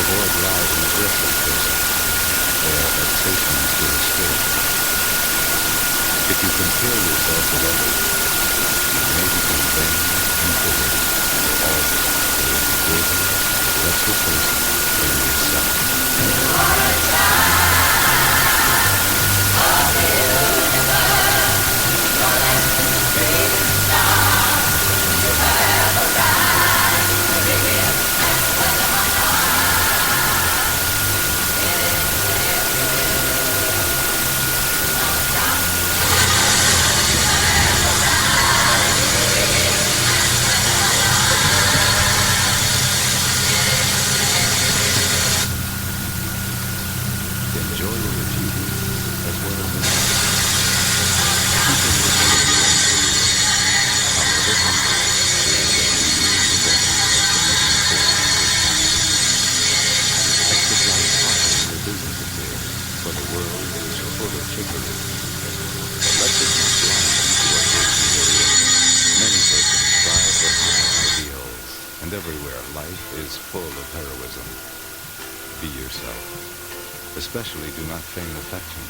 Avoid loud and aggressive person or excitement to the spirit. If you compare yourself with others, you may become vain and bitter. For always there is a greater, lesser person than yourself. What a time for the universe, for that great star, if I ever rise to begin and weather my life. It is enjoy your achievements as well as in life. People will follow you on however humble, exercise caution in your business affairs, for the world is full of trickery. But let this not blind you to what works in your will. Many persons strive for high ideals, and everywhere life is full of heroism. Be yourself. Especially do not feign affection.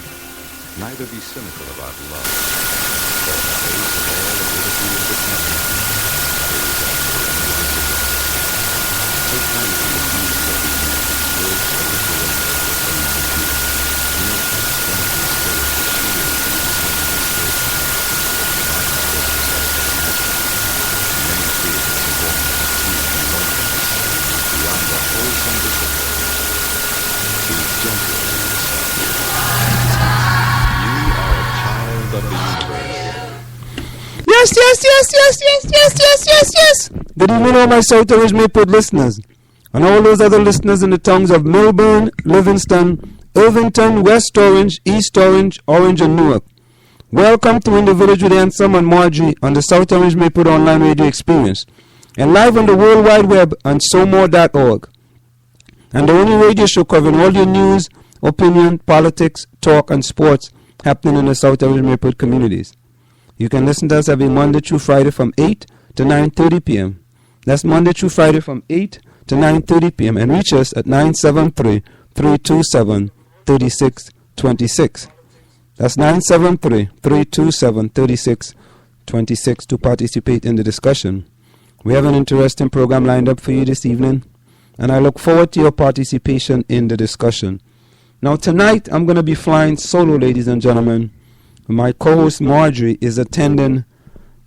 Neither be cynical about love. For the base of all ability is attachment. Is take time to be beautiful beings, words for the surrender of the things of beauty. Nurture strength and spirit to shield and discern the spirit. But do not forget yourself in imagining. Many fears are born of fatigue and loneliness. Beyond the wholesome discipline, be gentle to yourself. You are a child of the universe. Yes. Good evening, all my South Orange Mayport listeners, and all those other listeners in the towns of Milburn, Livingston, Irvington, West Orange, East Orange, Orange, and Newark. Welcome to In the Village with Ansem and Marjorie on the South Orange Mayport online radio experience, and live on the World Wide Web on somore.org. And the only radio show covering all your news, opinion, politics, talk, and sports happening in the South Orange Mayport communities. You can listen to us every Monday through Friday from 8 to 9:30 p.m. That's Monday through Friday from 8 to 9:30 p.m. and reach us at 973-327-3626. That's 973-327-3626 to participate in the discussion. We have an interesting program lined up for you this evening, and I look forward to your participation in the discussion. Now tonight I'm going to be flying solo, ladies and gentlemen. My co-host Marjorie is attending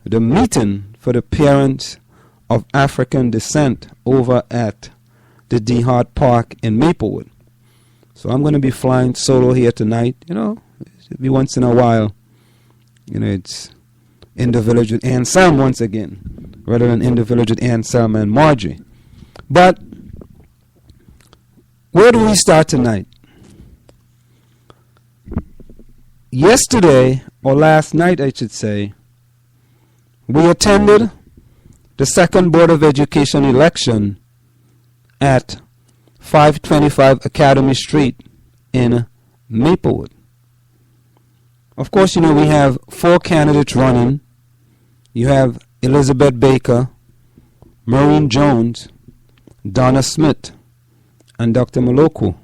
the meeting for the parents of African descent over at the DeHart Park in Maplewood. So I'm going to be flying solo here tonight. Every once in a while, it's In the Village with Ansem once again, rather than In the Village with Ansem and Marjorie. But where do we start tonight? Yesterday, or last night I should say, we attended the second Board of Education election at 525 Academy Street in Maplewood. Of course, we have 4 candidates running. You have Elizabeth Baker, Maureen Jones, Donna Smith, and Dr. Moloku.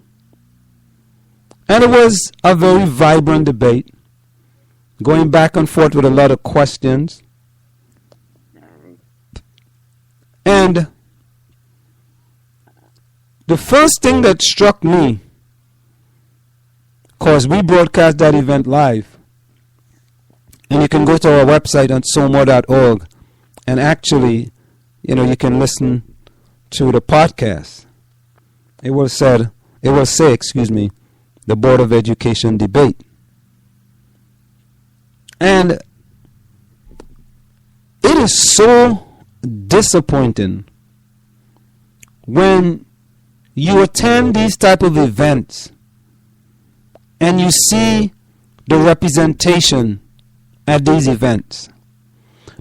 And it was a very vibrant debate, going back and forth with a lot of questions. And the first thing that struck me, because we broadcast that event live, and you can go to our website on somore.org, and actually, you can listen to the podcast. It will say, the Board of Education debate. And it is so disappointing when you attend these type of events and you see the representation at these events.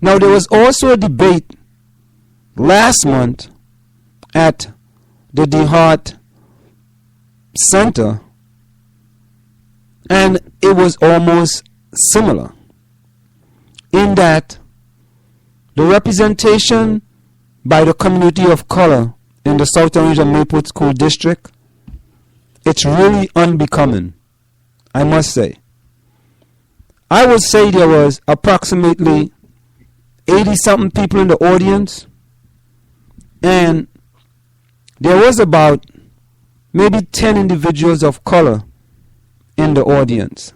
Now, there was also a debate last month at the DeHart Center, and it was almost similar in that the representation by the community of color in the South Orange and Maplewood School District, it's really unbecoming, I must say. I would say there was approximately 80-something people in the audience, and there was about maybe 10 individuals of color in the audience.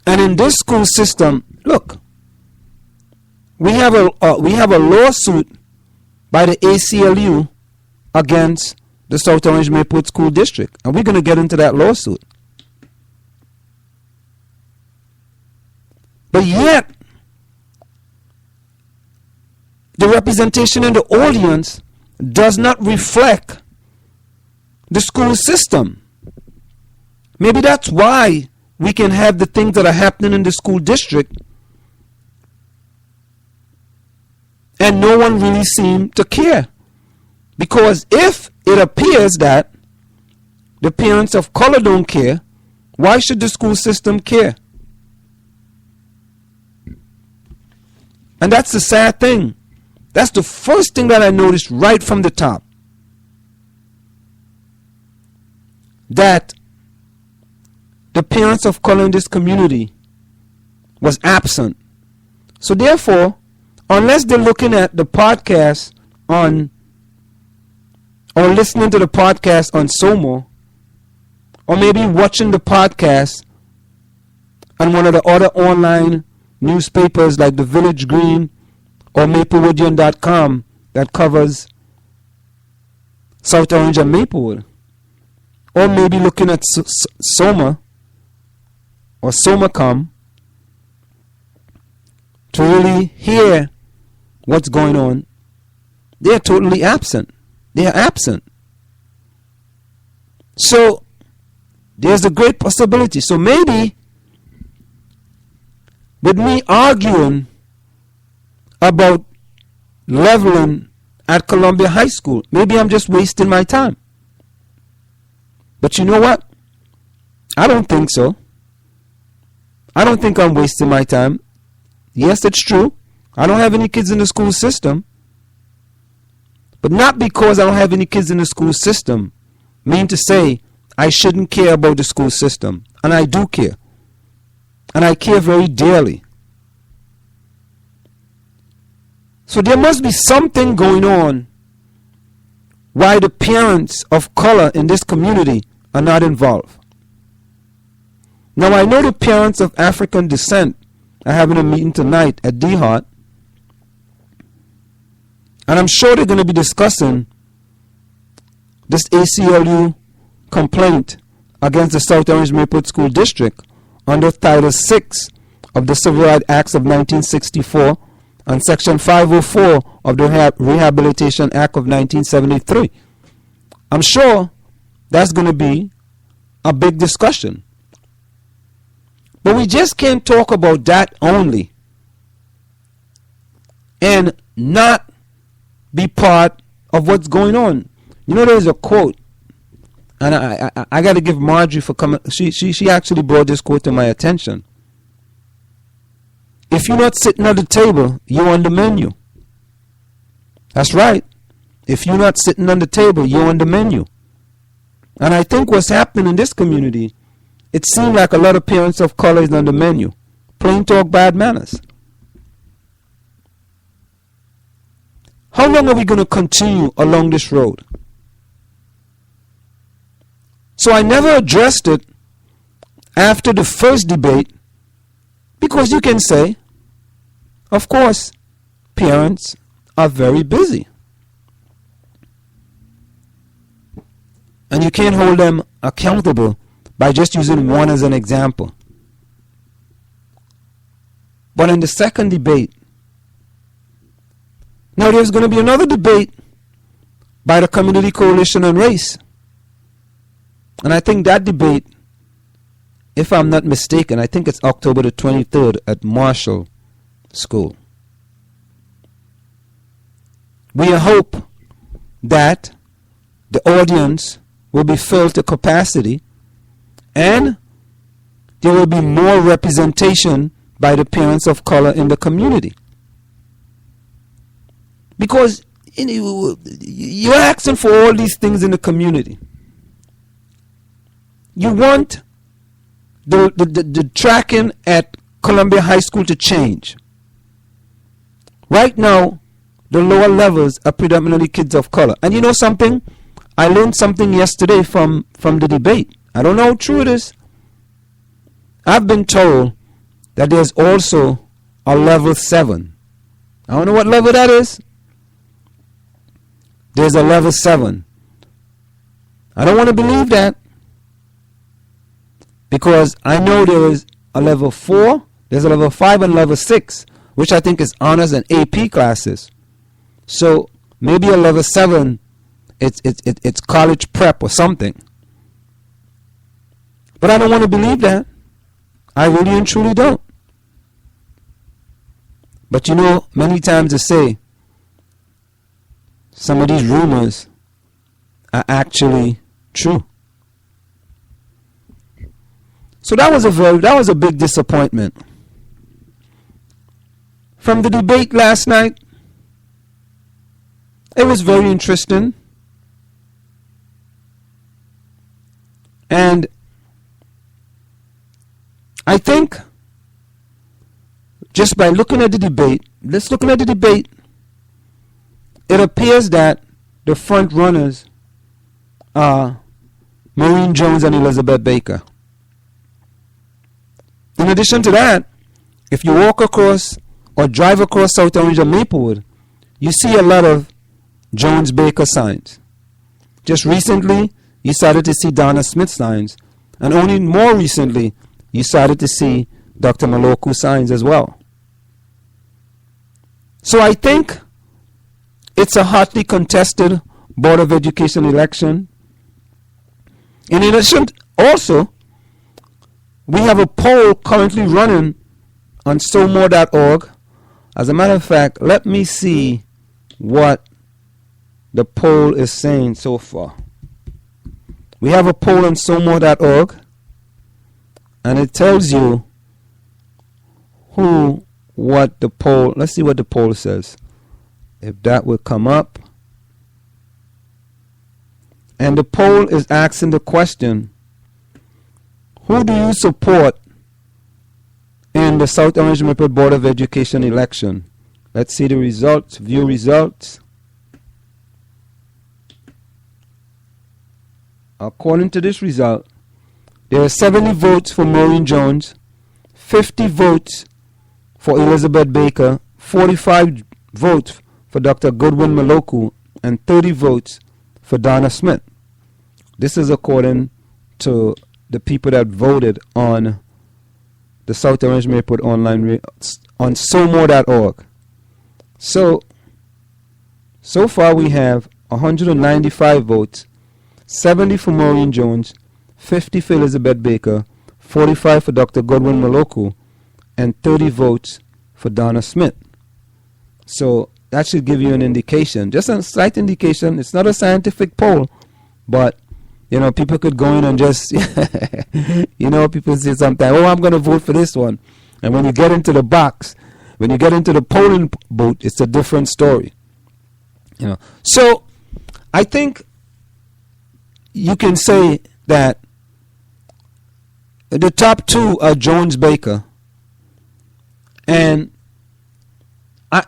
And in this school system, look, we have a lawsuit by the ACLU against the South Orange Maplewood School District, and we're going to get into that lawsuit. But yet, the representation in the audience does not reflect the school system. Maybe that's why we can have the things that are happening in the school district and no one really seems to care. Because if it appears that the parents of color don't care, why should the school system care? And that's the sad thing. That's the first thing that I noticed right from the top. That the parents of color in this community was absent. So therefore, unless they're looking at the podcast on, or listening to the podcast on Somo, or maybe watching the podcast on one of the other online newspapers like the Village Green or maplewoodian.com that covers South Orange and Maplewood, or maybe looking at Soma or Somacom to really hear what's going on, they're totally absent. They are absent. So there's a great possibility. So maybe with me arguing about leveling at Columbia High School, maybe I'm just wasting my time. But you know what? I don't think so. I don't think I'm wasting my time. Yes, it's true. I don't have any kids in the school system. But not because I don't have any kids in the school system mean to say I shouldn't care about the school system. And I do care. And I care very dearly. So there must be something going on why the parents of color in this community are not involved. Now I know the parents of African descent are having a meeting tonight at D-Hart, and I'm sure they're going to be discussing this ACLU complaint against the South Orange Maplewood School District under Title VI of the Civil Rights Acts of 1964 and Section 504 of the Rehabilitation Act of 1973. I'm sure that's going to be a big discussion. But we just can't talk about that only and not be part of what's going on. You know, there's a quote, and I got to give Marjorie for coming. She actually brought this quote to my attention. If you're not sitting at the table, you're on the menu. That's right. If you're not sitting on the table, you're on the menu. And I think what's happening in this community, it seems like a lot of parents of color is on the menu. Plain talk, bad manners. How long are we going to continue along this road? So I never addressed it after the first debate, because you can say, of course, parents are very busy. And you can't hold them accountable by just using one as an example. But in the second debate, now there's going to be another debate by the Community Coalition on Race. And I think that debate, if I'm not mistaken, I think it's October the 23rd at Marshall School. We hope that the audience will be filled to capacity and there will be more representation by the parents of color in the community. Because you're asking for all these things in the community. You want the tracking at Columbia High School to change. Right now, the lower levels are predominantly kids of color. And you know something? I learned something yesterday from the debate. I don't know how true it is. I've been told that there's also a level 7. I don't know what level that is. There's a level 7. I don't want to believe that, because I know there is a level 4, there's a level 5 and level 6, which I think is honors and AP classes. So maybe a level 7, it's college prep or something. But I don't want to believe that. I really and truly don't. But you know, many times they say some of these rumors are actually true. So that was a big disappointment. From the debate last night, it was very interesting. And I think just by looking at the debate, it appears that the front runners are Maureen Jones and Elizabeth Baker. In addition to that, if you walk across or drive across South Orange or Maplewood, you see a lot of Jones Baker signs. Just recently, you started to see Donna Smith signs, and only more recently, you started to see Dr. Maloku signs as well. So I think it's a hotly contested Board of Education election. In addition, also, we have a poll currently running on SoMore.org. As a matter of fact, let me see what the poll is saying so far. We have a poll on SoMore.org, and it tells you what the poll, let's see what the poll says. If that will come up. And the poll is asking the question, who do you support in the South Orange Maplewood Board of Education election? Let's see the results, view results. According to this result, there are 70 votes for Maureen Jones, 50 votes for Elizabeth Baker, 45 votes for Dr. Goodwin Maloku, and 30 votes for Donna Smith. This is according to the people that voted on the South Orange Maplewood online on SoMore.org. So far we have 195 votes, 70 for Maureen Jones, 50 for Elizabeth Baker, 45 for Dr. Goodwin Maloku, and 30 votes for Donna Smith. So that should give you an indication, just a slight indication. It's not a scientific poll, but you know, people could go in and just, you know, people say sometimes, oh, I'm going to vote for this one. And when you get into the box, when you get into the polling booth, it's a different story. You know, so I think you can say that the top two are Jones Baker, and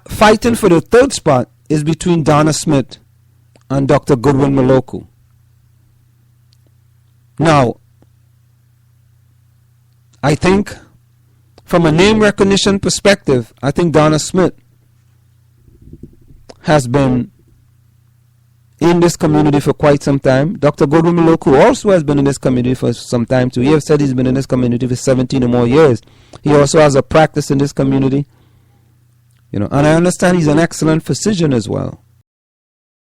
fighting for the third spot is between Donna Smith and Dr. Goodwin Maloku. Now, I think from a name recognition perspective, I think Donna Smith has been in this community for quite some time. Dr. Goodwin Maloku also has been in this community for some time too. He has said he's been in this community for 17 or more years. He also has a practice in this community. You know, and I understand he's an excellent physician as well.